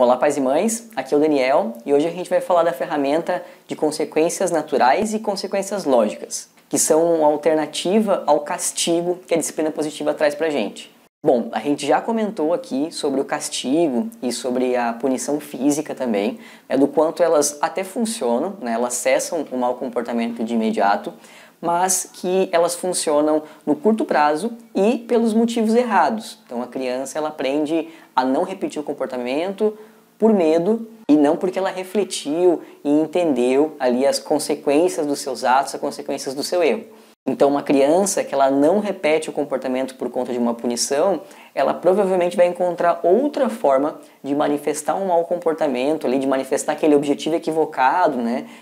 Olá, pais e mães, aqui é o Daniel e hoje a gente vai falar da ferramenta de consequências naturais e consequências lógicas, que são uma alternativa ao castigo que a disciplina positiva traz pra gente. Bom, a gente já comentou aqui sobre o castigo e sobre a punição física também, do quanto elas até funcionam, elas cessam o mau comportamento de imediato, mas que elas funcionam no curto prazo e pelos motivos errados. Então a criança ela aprende a não repetir o comportamento por medo e não porque ela refletiu e entendeu ali as consequências dos seus atos, as consequências do seu erro. Então uma criança que ela não repete o comportamento por conta de uma punição, ela provavelmente vai encontrar outra forma de manifestar um mau comportamento, ali, de manifestar aquele objetivo equivocado,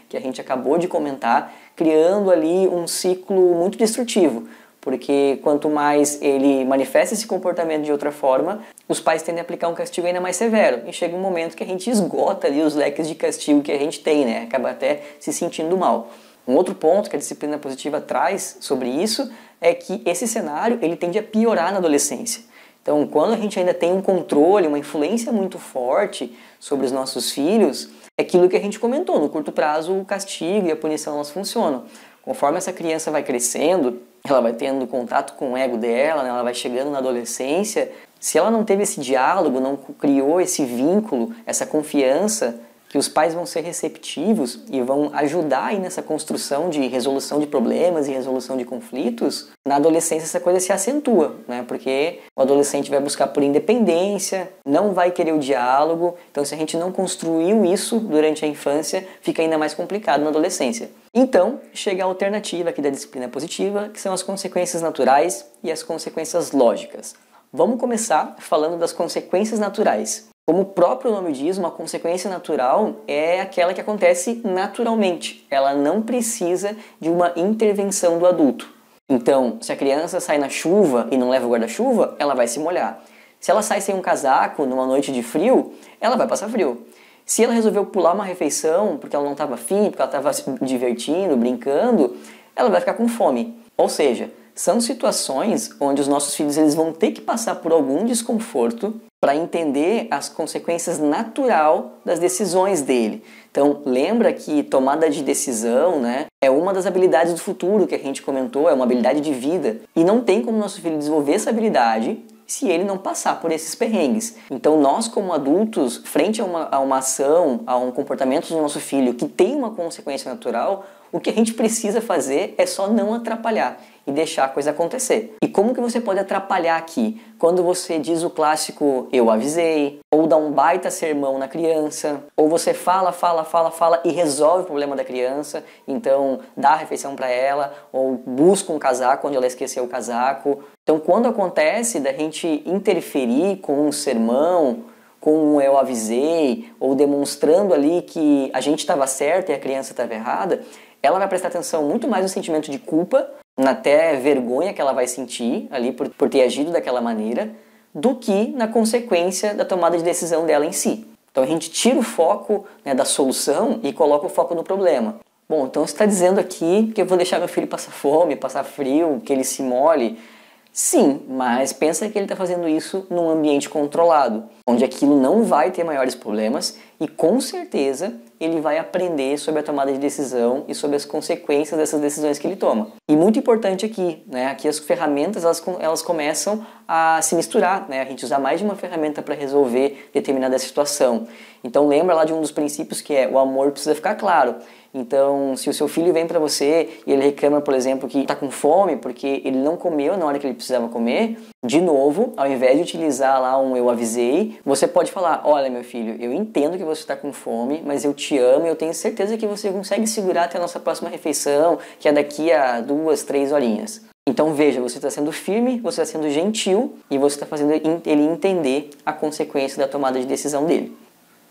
que a gente acabou de comentar, criando ali um ciclo muito destrutivo. Porque quanto mais ele manifesta esse comportamento de outra forma, os pais tendem a aplicar um castigo ainda mais severo. E chega um momento que a gente esgota ali os leques de castigo que a gente tem, acaba até se sentindo mal. Um outro ponto que a disciplina positiva traz sobre isso é que esse cenário ele tende a piorar na adolescência. Então, quando a gente ainda tem um controle, uma influência muito forte sobre os nossos filhos, é aquilo que a gente comentou, no curto prazo o castigo e a punição elas funcionam. Conforme essa criança vai crescendo, ela vai tendo contato com o ego dela, ela vai chegando na adolescência, se ela não teve esse diálogo, não criou esse vínculo, essa confiança, que os pais vão ser receptivos e vão ajudar aí nessa construção de resolução de problemas e resolução de conflitos, na adolescência essa coisa se acentua, porque o adolescente vai buscar por independência, não vai querer o diálogo, então se a gente não construiu isso durante a infância, fica ainda mais complicado na adolescência. Então, chega a alternativa aqui da disciplina positiva, que são as consequências naturais e as consequências lógicas. Vamos começar falando das consequências naturais. Como o próprio nome diz, uma consequência natural é aquela que acontece naturalmente. Ela não precisa de uma intervenção do adulto. Então, se a criança sai na chuva e não leva o guarda-chuva, ela vai se molhar. Se ela sai sem um casaco numa noite de frio, ela vai passar frio. Se ela resolveu pular uma refeição porque ela não estava afim, porque ela estava se divertindo, brincando, ela vai ficar com fome. Ou seja, são situações onde os nossos filhos eles vão ter que passar por algum desconforto para entender as consequências naturais das decisões dele. Então, lembra que tomada de decisão, é uma das habilidades do futuro que a gente comentou, é uma habilidade de vida. E não tem como nosso filho desenvolver essa habilidade se ele não passar por esses perrengues. Então, nós como adultos, frente a uma ação, a um comportamento do nosso filho que tem uma consequência natural, o que a gente precisa fazer é só não atrapalhar e deixar a coisa acontecer. E como que você pode atrapalhar aqui? Quando você diz o clássico eu avisei, ou dá um baita sermão na criança, ou você fala e resolve o problema da criança, então dá a refeição para ela, ou busca um casaco onde ela esqueceu o casaco. Então quando acontece da gente interferir com um sermão, com um eu avisei, ou demonstrando ali que a gente estava certo e a criança estava errada, ela vai prestar atenção muito mais no sentimento de culpa, até vergonha que ela vai sentir ali por ter agido daquela maneira, do que na consequência da tomada de decisão dela em si. Então a gente tira o foco da solução e coloca o foco no problema. Bom, então você está dizendo aqui que eu vou deixar meu filho passar fome, passar frio, que ele se molhe. Sim, mas pensa que ele está fazendo isso num ambiente controlado, onde aquilo não vai ter maiores problemas e com certeza ele vai aprender sobre a tomada de decisão e sobre as consequências dessas decisões que ele toma. E muito importante aqui, aqui as ferramentas elas começam a se misturar, a gente usar mais de uma ferramenta para resolver determinada situação. Então lembra lá de um dos princípios que é o amor precisa ficar claro. Então, se o seu filho vem para você e ele reclama, por exemplo, que está com fome porque ele não comeu na hora que ele precisava comer, de novo, ao invés de utilizar lá um eu avisei, você pode falar, olha meu filho, eu entendo que você está com fome, mas eu te amo e eu tenho certeza que você consegue segurar até a nossa próxima refeição, que é daqui a 2, 3 horinhas. Então veja, você está sendo firme, você está sendo gentil e você está fazendo ele entender a consequência da tomada de decisão dele.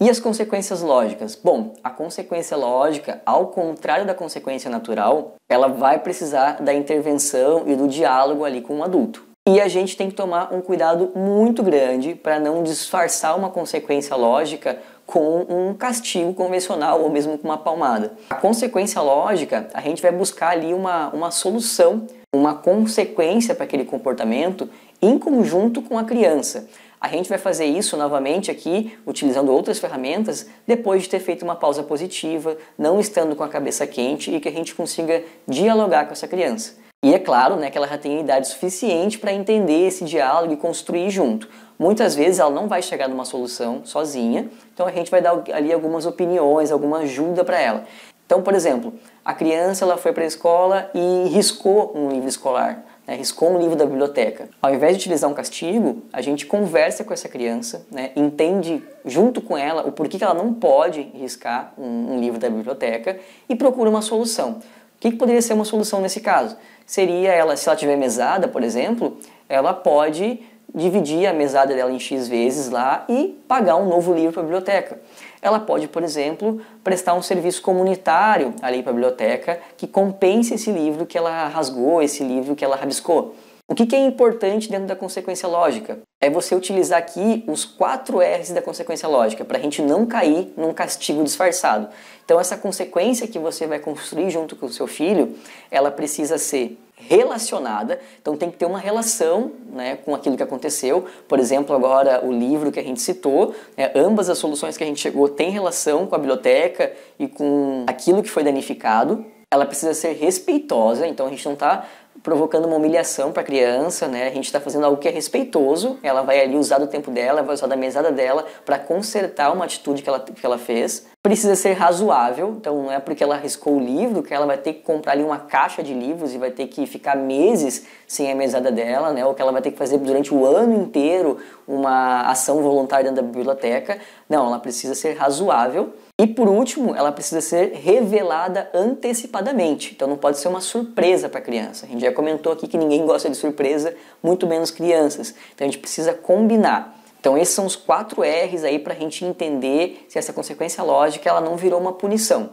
E as consequências lógicas? Bom, a consequência lógica, ao contrário da consequência natural, ela vai precisar da intervenção e do diálogo ali com o adulto. E a gente tem que tomar um cuidado muito grande para não disfarçar uma consequência lógica com um castigo convencional ou mesmo com uma palmada. A consequência lógica, a gente vai buscar ali uma solução, uma consequência para aquele comportamento em conjunto com a criança. A gente vai fazer isso novamente aqui, utilizando outras ferramentas, depois de ter feito uma pausa positiva, não estando com a cabeça quente e que a gente consiga dialogar com essa criança. E é claro, né, que ela já tem idade suficiente para entender esse diálogo e construir junto. Muitas vezes ela não vai chegar numa solução sozinha, então a gente vai dar ali algumas opiniões, alguma ajuda para ela. Então, por exemplo, a criança ela foi para a escola e riscou um livro escolar, né, riscou um livro da biblioteca. Ao invés de utilizar um castigo, a gente conversa com essa criança, né, entende junto com ela o porquê que ela não pode riscar um livro da biblioteca e procura uma solução. O que poderia ser uma solução nesse caso? Seria ela, se ela tiver mesada, por exemplo, ela pode dividir a mesada dela em X vezes lá e pagar um novo livro para a biblioteca. Ela pode, por exemplo, prestar um serviço comunitário ali para a biblioteca que compense esse livro que ela rasgou, esse livro que ela rabiscou. O que é importante dentro da consequência lógica? É você utilizar aqui os 4 R's da consequência lógica, para a gente não cair num castigo disfarçado. Então essa consequência que você vai construir junto com o seu filho, ela precisa ser relacionada, então tem que ter uma relação, né, com aquilo que aconteceu. Por exemplo, agora o livro que a gente citou, né, ambas as soluções que a gente chegou têm relação com a biblioteca e com aquilo que foi danificado. Ela precisa ser respeitosa, então a gente não está provocando uma humilhação para a criança, né? A gente está fazendo algo que é respeitoso, ela vai ali usar do tempo dela, vai usar da mesada dela para consertar uma atitude que ela fez. Precisa ser razoável, então não é porque ela arriscou o livro que ela vai ter que comprar ali uma caixa de livros e vai ter que ficar meses sem a mesada dela, né? Ou que ela vai ter que fazer durante o ano inteiro uma ação voluntária dentro da biblioteca. Não, ela precisa ser razoável. E por último, ela precisa ser revelada antecipadamente. Então não pode ser uma surpresa para a criança. A gente já comentou aqui que ninguém gosta de surpresa, muito menos crianças. Então a gente precisa combinar. Então esses são os 4 R's aí para a gente entender se essa consequência lógica ela não virou uma punição.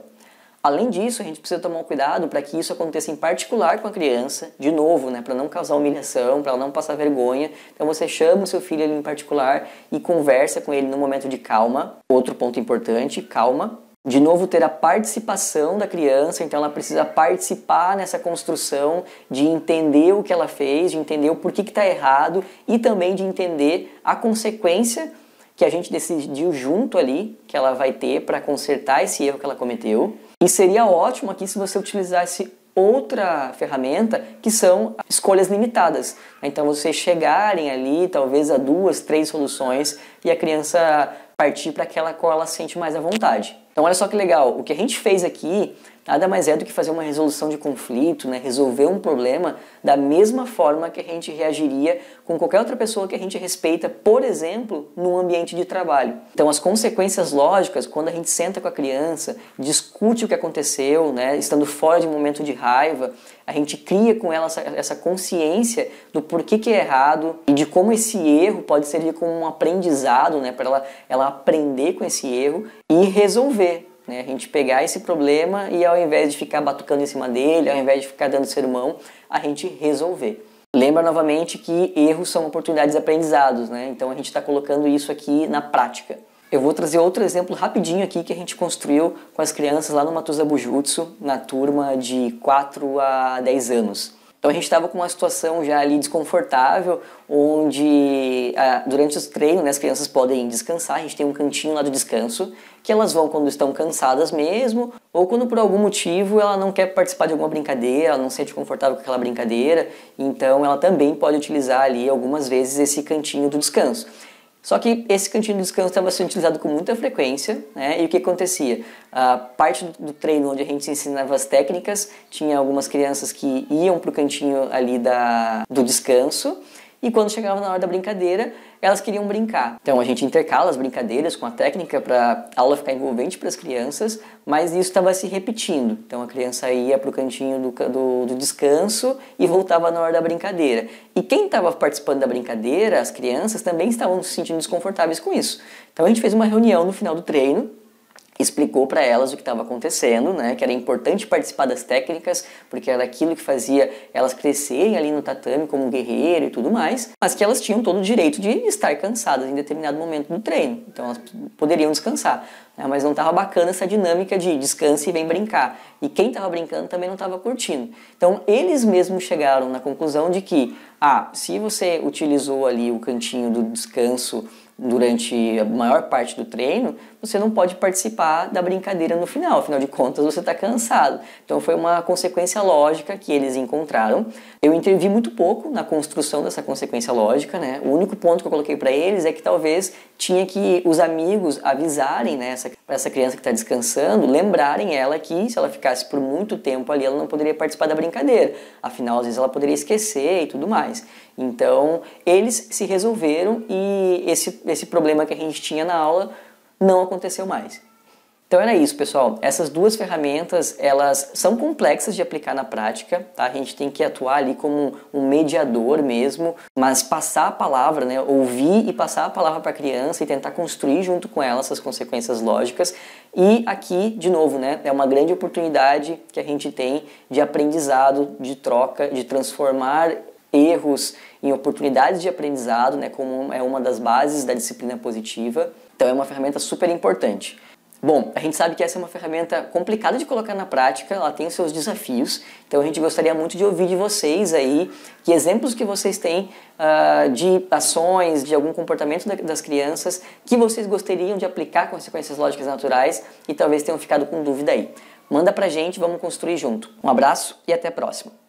Além disso, a gente precisa tomar um cuidado para que isso aconteça em particular com a criança, de novo, né, para não causar humilhação, para ela não passar vergonha. Então você chama o seu filho ali em particular e conversa com ele no momento de calma. Outro ponto importante, calma. De novo, ter a participação da criança, então ela precisa participar nessa construção de entender o que ela fez, de entender o porquê que está errado e também de entender a consequência que a gente decidiu junto ali, que ela vai ter para consertar esse erro que ela cometeu. E seria ótimo aqui se você utilizasse outra ferramenta, que são escolhas limitadas. Então vocês chegarem ali, talvez a 2, 3 soluções e a criança partir para aquela qual ela sente mais à vontade. Então olha só que legal, o que a gente fez aqui nada mais é do que fazer uma resolução de conflito, né? Resolver um problema da mesma forma que a gente reagiria com qualquer outra pessoa que a gente respeita, por exemplo, no ambiente de trabalho. Então as consequências lógicas, quando a gente senta com a criança, discute o que aconteceu, né? Estando fora de um momento de raiva, a gente cria com ela essa consciência do porquê que é errado e de como esse erro pode servir como um aprendizado, né? Para ela aprender com esse erro e resolver. A gente pegar esse problema e ao invés de ficar batucando em cima dele, ao invés de ficar dando sermão, a gente resolver. Lembra novamente que erros são oportunidades de aprendizados, né? Então a gente está colocando isso aqui na prática. Eu vou trazer outro exemplo rapidinho aqui que a gente construiu com as crianças lá no Matuza Bujutsu, na turma de 4 a 10 anos. Então a gente estava com uma situação já ali desconfortável, onde durante os treinos, né, as crianças podem descansar, a gente tem um cantinho lá do descanso, que elas vão quando estão cansadas mesmo, ou quando por algum motivo ela não quer participar de alguma brincadeira, ela não se sente confortável com aquela brincadeira, então ela também pode utilizar ali algumas vezes esse cantinho do descanso. Só que esse cantinho de descanso estava sendo utilizado com muita frequência, né? E o que acontecia? A parte do treino onde a gente ensinava as técnicas, tinha algumas crianças que iam para o cantinho ali do descanso, e quando chegava na hora da brincadeira, elas queriam brincar. Então a gente intercala as brincadeiras com a técnica para a aula ficar envolvente para as crianças, mas isso estava se repetindo. Então a criança ia para o cantinho do descanso e voltava na hora da brincadeira. E quem estava participando da brincadeira, as crianças, também estavam se sentindo desconfortáveis com isso. Então a gente fez uma reunião no final do treino, explicou para elas o que estava acontecendo, né, que era importante participar das técnicas, porque era aquilo que fazia elas crescerem ali no tatame como guerreiro e tudo mais, mas que elas tinham todo o direito de estar cansadas em determinado momento do treino, então elas poderiam descansar, né, mas não estava bacana essa dinâmica de descanse e vem brincar, e quem estava brincando também não estava curtindo. Então eles mesmos chegaram na conclusão de que, se você utilizou ali o cantinho do descanso durante a maior parte do treino, você não pode participar da brincadeira no final, afinal de contas você está cansado. Então foi uma consequência lógica que eles encontraram. Eu intervi muito pouco na construção dessa consequência lógica, né? O único ponto que eu coloquei para eles é que talvez tinha que os amigos avisarem, né, essa criança que está descansando, lembrarem ela que se ela ficasse por muito tempo ali, ela não poderia participar da brincadeira. Afinal, às vezes ela poderia esquecer e tudo mais. Então, eles se resolveram e esse problema que a gente tinha na aula não aconteceu mais. Então era isso, pessoal. Essas duas ferramentas, elas são complexas de aplicar na prática, tá? A gente tem que atuar ali como um mediador mesmo, mas passar a palavra, né? Ouvir e passar a palavra para a criança e tentar construir junto com ela essas consequências lógicas. E aqui, de novo, né? É uma grande oportunidade que a gente tem de aprendizado, de troca, de transformar erros em oportunidades de aprendizado, né? Como é uma das bases da disciplina positiva. Então é uma ferramenta super importante. Bom, a gente sabe que essa é uma ferramenta complicada de colocar na prática, ela tem os seus desafios, então a gente gostaria muito de ouvir de vocês aí, que exemplos que vocês têm de ações, de algum comportamento das crianças que vocês gostariam de aplicar consequências lógicas naturais e talvez tenham ficado com dúvida aí. Manda pra gente, vamos construir junto. Um abraço e até a próxima.